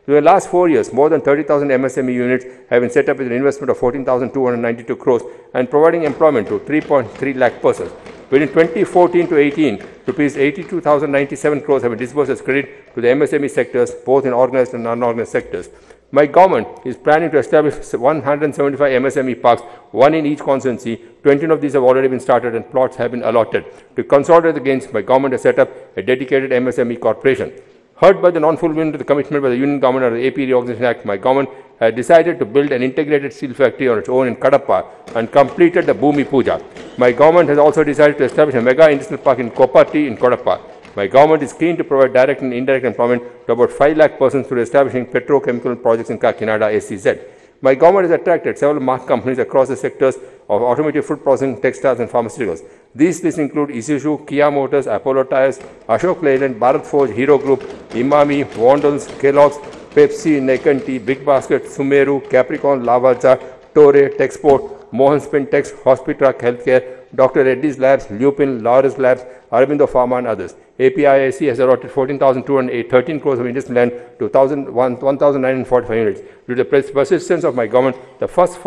During the last 4 years, more than 30,000 MSME units have been set up with an investment of 14,292 crores and providing employment to 3.3 lakh persons. Within 2014 to 18, rupees 82,097 crores have been disbursed as credit to the MSME sectors, both in organized and unorganized sectors. My government is planning to establish 175 MSME parks, one in each constituency. 20 of these have already been started and plots have been allotted. To consolidate the gains, my government has set up a dedicated MSME corporation. Hurt by the non-fulfillment of the commitment by the Union Government under the AP Reorganization Act, my government has decided to build an integrated steel factory on its own in Kadapa and completed the Bhumi Puja. My government has also decided to establish a mega industrial park in Kopati in Kadapa. My government is keen to provide direct and indirect employment to about 5 lakh persons through establishing petrochemical projects in Kakinada, SEZ. My government has attracted several marque companies across the sectors of automotive, food processing, textiles and pharmaceuticals. These lists include Isuzu, Kia Motors, Apollo Tyres, Ashok Leyland, Bharat Forge, Hero Group, Imami, Wandels, Kellogg's, Pepsi, Necon Tea, Big Basket, Sumeru, Capricorn, Lavazza, Torre, Texport, Mohan Spintex, Hospitrack Healthcare, Dr. Reddy's Labs, Lupin, Laurus Labs, Aurobindo Pharma and others. APIIC has allotted 14,213 crores of industrial land to 1,945 units. Due to the persistence of my government, the first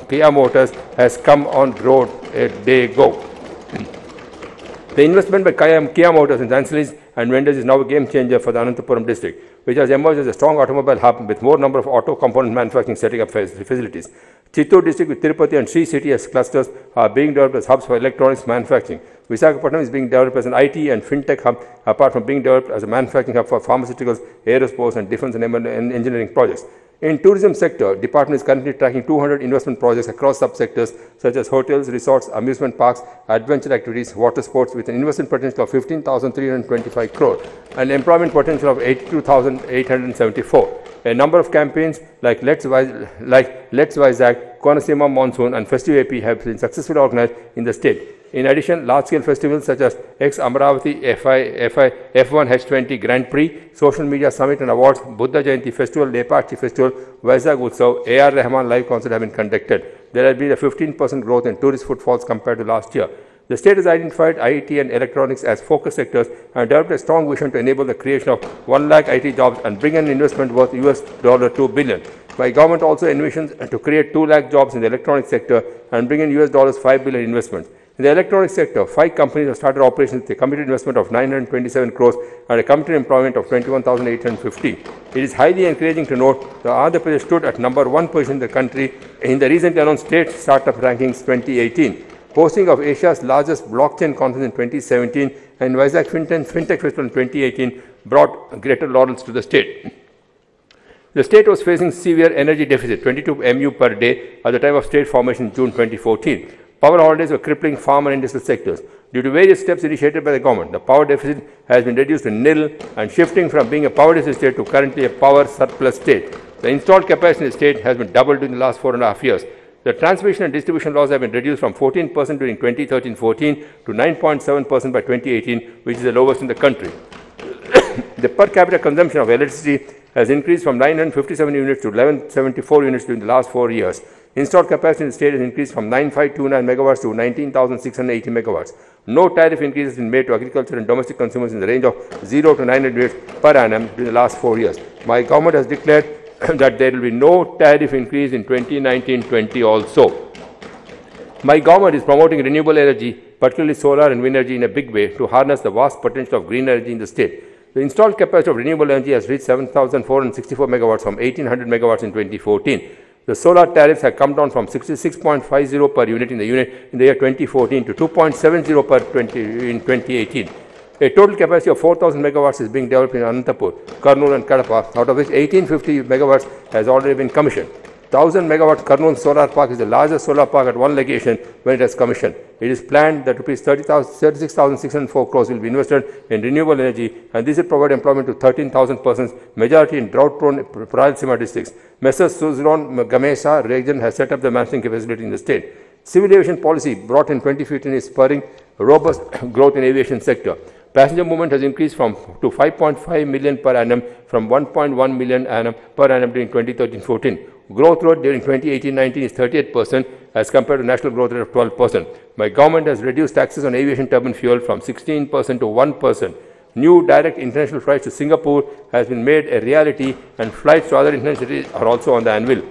Kia Motors has come on road a day ago. The investment by Kia Motors in ancillaries and vendors is now a game changer for the Anantapuram district, which has emerged as a strong automobile hub with more number of auto component manufacturing setting up facilities. Chittoor district with Tirupati and Sri City as clusters are being developed as hubs for electronics manufacturing. Visakhapatnam is being developed as an IT and fintech hub, apart from being developed as a manufacturing hub for pharmaceuticals, aerospace and defense and engineering projects. In tourism sector, department is currently tracking 200 investment projects across subsectors such as hotels, resorts, amusement parks, adventure activities, water sports with an investment potential of 15,325 crore and employment potential of 82,874. A number of campaigns like Let's Vizag, Konasema Monsoon and Festive AP have been successfully organized in the state. In addition, large-scale festivals such as Amravati F1 H20 Grand Prix, Social Media Summit and Awards, Buddha Jayanti Festival, Lepati Festival, Vizag Utsav, A.R. Rahman live concert have been conducted. There has been a 15% growth in tourist footfalls compared to last year. The state has identified IT and electronics as focus sectors and developed a strong vision to enable the creation of 1 lakh IT jobs and bring in investment worth $2 billion. My government also envisions to create 2 lakh jobs in the electronics sector and bring in $5 billion investments. In the electronics sector, 5 companies have started operations with a committed investment of 927 crores and a committed employment of 21,850. It is highly encouraging to note that Andhra Pradesh stood at number 1 position in the country in the recently announced State Startup Rankings 2018. Hosting of Asia's largest blockchain conference in 2017 and Vizag Fintech Festival in 2018 brought greater laurels to the state. The state was facing severe energy deficit, 22 MU per day, at the time of state formation in June 2014. Power holidays were crippling farm and industrial sectors. Due to various steps initiated by the government, the power deficit has been reduced to nil and shifting from being a power deficit state to currently a power surplus state. The installed capacity in the state has been doubled in the last 4.5 years. The transmission and distribution loss have been reduced from 14% during 2013-14 to 9.7% by 2018, which is the lowest in the country. The per capita consumption of electricity has increased from 957 units to 1174 units during the last 4 years. Installed capacity in the state has increased from 9529 megawatts to 19,680 megawatts. No tariff increase has been made to agriculture and domestic consumers in the range of 0 to 900 units per annum during the last 4 years. My government has declared that there will be no tariff increase in 2019-20 also. My government is promoting renewable energy, particularly solar and wind energy, in a big way to harness the vast potential of green energy in the state. The installed capacity of renewable energy has reached 7,464 megawatts from 1,800 megawatts in 2014. The solar tariffs have come down from 66.50 per unit in the year 2014 to 2.70 in 2018. A total capacity of 4,000 megawatts is being developed in Anantapur, Kurnool and Kadapa, out of which 1,850 megawatts has already been commissioned. 1,000 megawatt Kurnool solar park is the largest solar park at one location when it has commissioned. It is planned that rupees 36,604 crores will be invested in renewable energy, and this will provide employment to 13,000 persons, majority in drought-prone Rayalaseema districts. Messrs. Suzlon Gamesa region has set up the manufacturing facility in the state. Civil aviation policy brought in 2015 is spurring robust growth in aviation sector. Passenger movement has increased to 5.5 million per annum from 1.1 million per annum during 2013-14. Growth rate during 2018-19 is 38% as compared to national growth rate of 12%. My government has reduced taxes on aviation turbine fuel from 16% to 1%. New direct international flights to Singapore has been made a reality, and flights to other international cities are also on the anvil.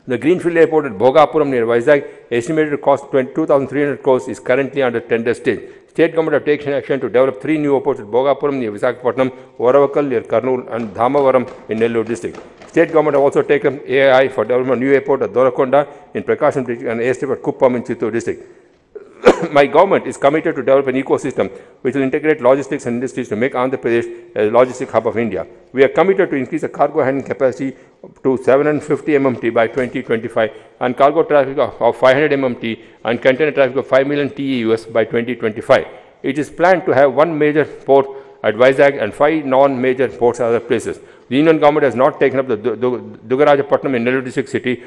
The Greenfield Airport at Bhogapuram near Vizag, estimated to cost 22,300 crores, is currently under tender stage. State government have taken action to develop 3 new airports at Bhogapuram near Visakhapatnam, Varavakal near Kurnool, and Dhamavaram in Nellore district. State government have also taken AI for development of new airport at Dorakonda in Prakasam district and airstrip at Kuppam in Chittoor district. My government is committed to develop an ecosystem which will integrate logistics and industries to make Andhra Pradesh a logistic hub of India. We are committed to increase the cargo handling capacity to 750 MMT by 2025 and cargo traffic of 500 MMT and container traffic of 5 million TEUs by 2025. It is planned to have 1 major port at Vizag and 5 non-major ports at other places. The Union government has not taken up the Dugarajapatnam in Nellore district city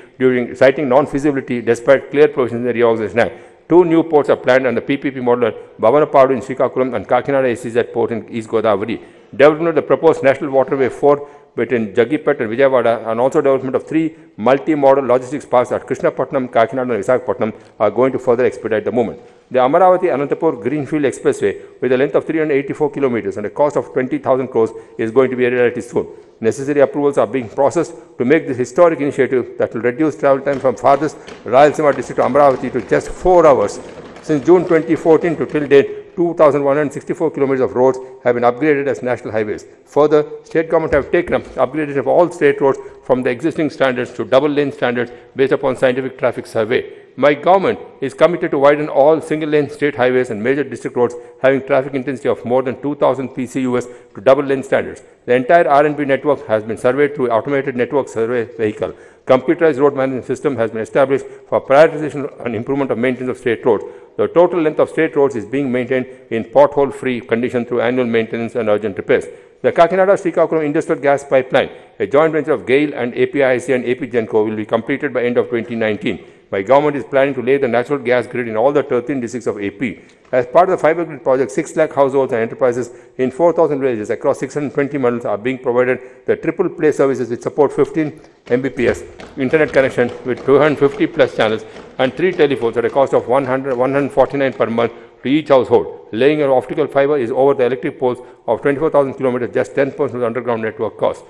citing non-feasibility despite clear provisions in the Reorganization Act. 2 new ports are planned under the PPP model at Bhavanapadu in Srikakulam and Kakinada SEZ port in East Godavari. Development of the proposed National Waterway 4 between Jagipet and Vijayawada and also development of 3 multi-modal logistics parks at Krishnapatnam, Kakinada and Visakhapatnam are going to further expedite the movement. The Amravati Anantapur Greenfield Expressway with a length of 384 kilometers and a cost of 20,000 crores is going to be a reality soon. Necessary approvals are being processed to make this historic initiative that will reduce travel time from farthest Rayalaseema district to Amravati to just 4 hours. Since June 2014 to till date, 2,164 kilometers of roads have been upgraded as national highways. Further, state government have taken up upgradation of all state roads from the existing standards to double-lane standards based upon scientific traffic survey. My government is committed to widen all single-lane state highways and major district roads having traffic intensity of more than 2,000 PCUs to double-lane standards. The entire R&B network has been surveyed through automated network survey vehicle. Computerized road management system has been established for prioritization and improvement of maintenance of state roads. The total length of state roads is being maintained in pothole-free condition through annual maintenance and urgent repairs. The Kakinada-Srikakulam Industrial Gas Pipeline, a joint venture of GAIL and APIC and AP Genco, will be completed by end of 2019. My government is planning to lay the natural gas grid in all the 13 districts of AP. As part of the fiber grid project, 6 lakh households and enterprises in 4,000 villages across 620 mandals are being provided the triple play services which support 15 Mbps internet connection with 250 plus channels and 3 telephones at a cost of 149 per month to each household. Laying of optical fiber is over the electric poles of 24,000 kilometers, just 10% of the underground network cost.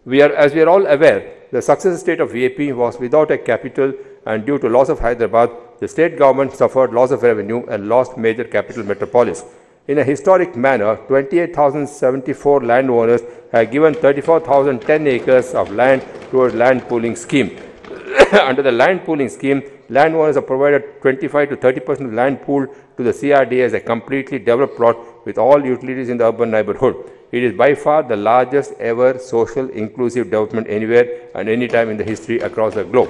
As we are all aware, the success state of VAP was without a capital, and due to loss of Hyderabad, the state government suffered loss of revenue and lost major capital metropolis. In a historic manner, 28,074 landowners have given 34,010 acres of land towards land pooling scheme. Under the land pooling scheme, landowners are provided 25 to 30% of land pooled to the CRDA as a completely developed plot with all utilities in the urban neighborhood. It is by far the largest ever social inclusive development anywhere and anytime in the history across the globe.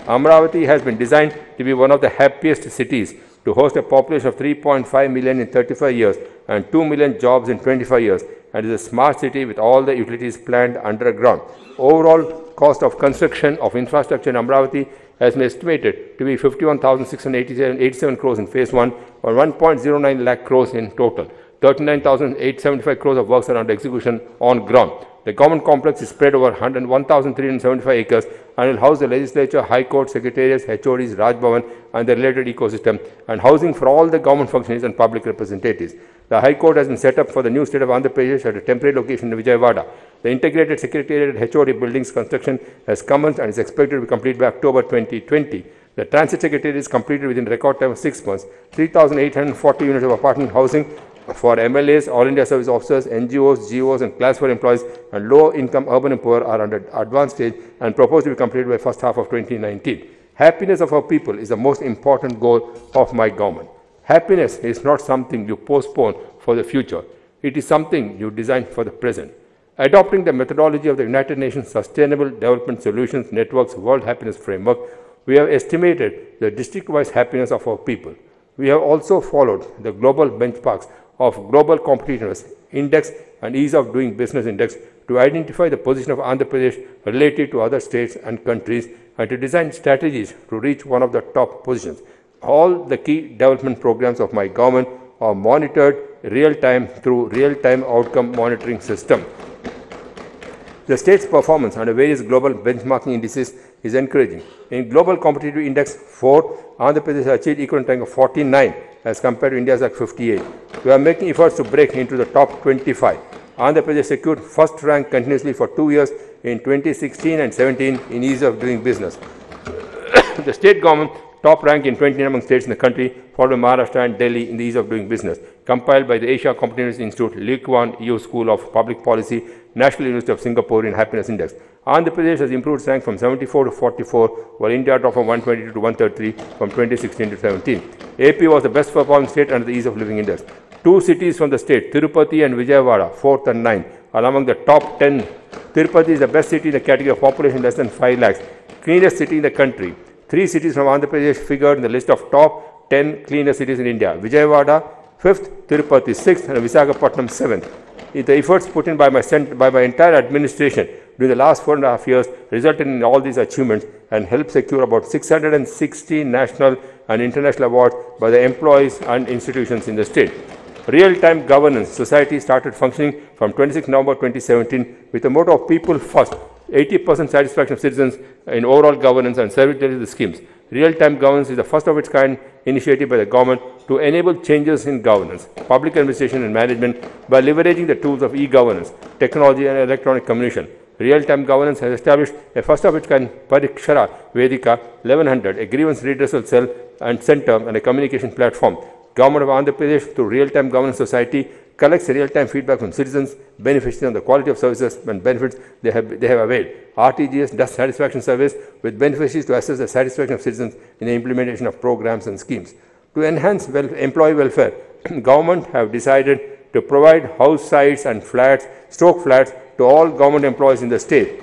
Amravati has been designed to be one of the happiest cities to host a population of 3.5 million in 35 years and 2 million jobs in 25 years, and is a smart city with all the utilities planned underground. Overall cost of construction of infrastructure in Amravati has been estimated to be 51,687 crores in phase 1 or 1.09 lakh crores in total. 39,875 crores of works are under execution on ground. The government complex is spread over 1,375 acres and will house the legislature, high court, secretariats, HODs, Raj Bhavan and the related ecosystem, and housing for all the government functionaries and public representatives. The High Court has been set up for the new state of Andhra Pradesh at a temporary location in Vijayawada. The integrated secretariat and HOD buildings construction has commenced and is expected to be completed by October 2020. The transit secretariat is completed within record time of 6 months. 3,840 units of apartment housing for MLAs, All India Service Officers, NGOs, GOs and Class 4 employees and low-income urban and poor are under advanced stage and proposed to be completed by first half of 2019. Happiness of our people is the most important goal of my government. Happiness is not something you postpone for the future. It is something you design for the present. Adopting the methodology of the United Nations Sustainable Development Solutions Network's World Happiness Framework, we have estimated the district-wise happiness of our people. We have also followed the global benchmarks of Global Competitiveness Index and Ease of Doing Business Index to identify the position of Andhra Pradesh relative to other states and countries and to design strategies to reach one of the top positions. All the key development programs of my government are monitored real-time through real-time outcome monitoring system. The state's performance under various global benchmarking indices is encouraging. In Global Competitive Index 4, Andhra Pradesh has achieved equivalent rank of 49 as compared to India's like 58. We are making efforts to break into the top 25. Andhra Pradesh secured first rank continuously for 2 years in 2016 and 17 in ease of doing business. The state government top rank in 29 among states in the country, followed by Maharashtra and Delhi in the ease of doing business. Compiled by the Asia Competitiveness Institute, Lee Kuan Yew School of Public Policy, National University of Singapore in Happiness Index. Andhra Pradesh has improved its rank from 74 to 44, while India dropped from 122 to 133 from 2016 to 17. AP was the best performing state under the ease of living index. 2 cities from the state, Tirupati and Vijayawada, 4th and 9th, are among the top 10. Tirupati is the best city in the category of population less than 5 lakhs, cleanest city in the country. 3 cities from Andhra Pradesh figured in the list of top 10 cleanest cities in India. Vijayawada, 5th, Tirupati, 6th, and Visakhapatnam, 7th. The efforts put in by my entire administration during the last 4.5 years resulted in all these achievements and helped secure about 660 national and international awards by the employees and institutions in the state. Real-time governance society started functioning from 26 November 2017 with the motto of people first, 80% satisfaction of citizens in overall governance and service delivery schemes. Real-time governance is the first of its kind initiative by the government to enable changes in governance, public administration and management by leveraging the tools of e-governance, technology and electronic communication. Real-time governance has established a first of its kind Parikshara Vedika 1100, a grievance redressal cell and center and a communication platform. Government of Andhra Pradesh through Real-Time Governance Society collects real-time feedback from citizens, beneficiaries on the quality of services and benefits they have availed. RTGS does satisfaction surveys with beneficiaries to assess the satisfaction of citizens in the implementation of programs and schemes. To enhance employee welfare, government have decided to provide house sites and flats, stroke flats to all government employees in the state.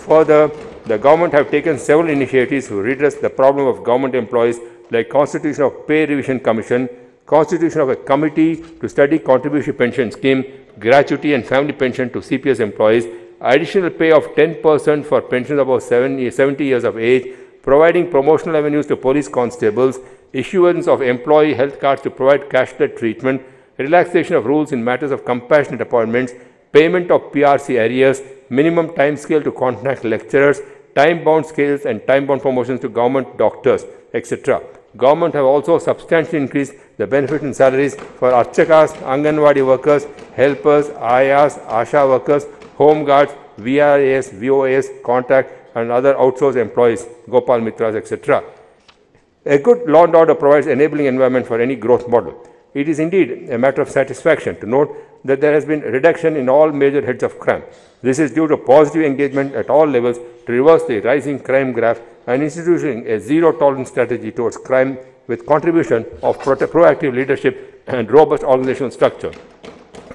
Further, the government have taken several initiatives to redress the problem of government employees like Constitution of Pay Revision Commission, Constitution of a Committee to Study Contributory Pension Scheme, Gratuity and Family Pension to CPS employees, additional pay of 10% for pensions above 70 years of age, providing promotional avenues to police constables, issuance of employee health cards to provide cashless treatment, relaxation of rules in matters of compassionate appointments, payment of PRC arrears, minimum time scale to contract lecturers, time-bound scales and time-bound promotions to government doctors, etc. Government have also substantially increased the benefits and salaries for Archakas, Anganwadi workers, helpers, Ayas, Asha workers, home guards, VRAs, VOAs, contract and other outsourced employees, Gopal Mitras, etc. A good law and order provides enabling environment for any growth model. It is indeed a matter of satisfaction to note that there has been a reduction in all major heads of crime. This is due to positive engagement at all levels to reverse the rising crime graph and instituting a zero-tolerance strategy towards crime with contribution of proactive leadership and robust organizational structure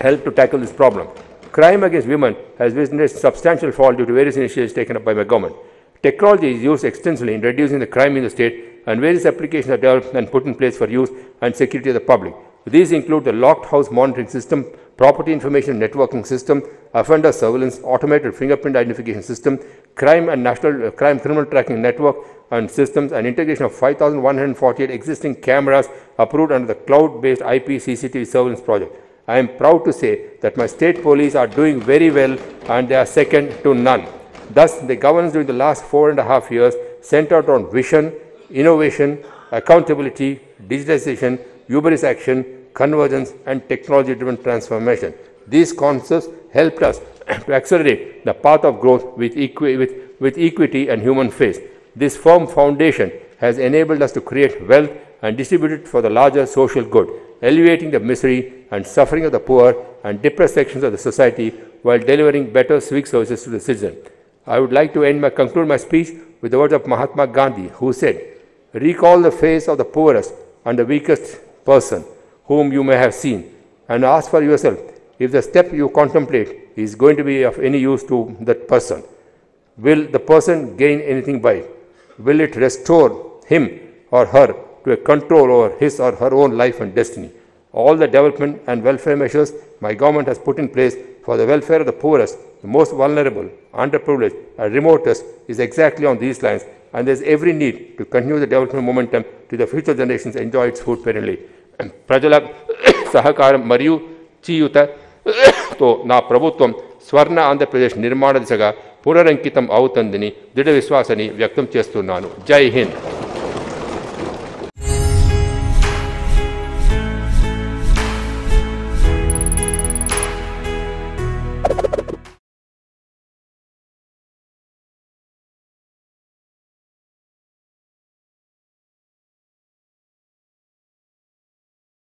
help to tackle this problem. Crime against women has witnessed substantial fall due to various initiatives taken up by my government. Technology is used extensively in reducing the crime in the state, and various applications are developed and put in place for use and security of the public. These include the locked house monitoring system, property information networking system, offender surveillance, automated fingerprint identification system, crime and national criminal tracking network and systems, and integration of 5,148 existing cameras approved under the cloud-based IP CCTV surveillance project. I am proud to say that my state police are doing very well and they are second to none. Thus, the governance during the last 4.5 years centered on vision, innovation, accountability, digitization, hubris action, convergence, and technology-driven transformation. These concepts helped us to accelerate the path of growth with equity and human face. This firm foundation has enabled us to create wealth and distribute it for the larger social good, alleviating the misery and suffering of the poor and depressed sections of the society while delivering better civic services to the citizen. I would like to conclude my speech with the words of Mahatma Gandhi, who said, "Recall the face of the poorest and the weakest person whom you may have seen, and ask for yourself if the step you contemplate is going to be of any use to that person. Will the person gain anything by it? Will it restore him or her to a control over his or her own life and destiny? All the development and welfare measures my government has put in place for the welfare of the poorest, the most vulnerable, underprivileged, and remotest is exactly on these lines, and there is every need to continue the development momentum to the future generations enjoy its fruit perennially. ప్రజల సహకారం మరియు చేయూతతో నా ప్రభుత్వం స్వర్ణ ఆంధ్రప్రదేశ్ నిర్మాణ దిశగా పునరంకితం అవుతుందని దృఢ విశ్వాసాన్ని వ్యక్తం చేస్తున్నాను. జై హింద్.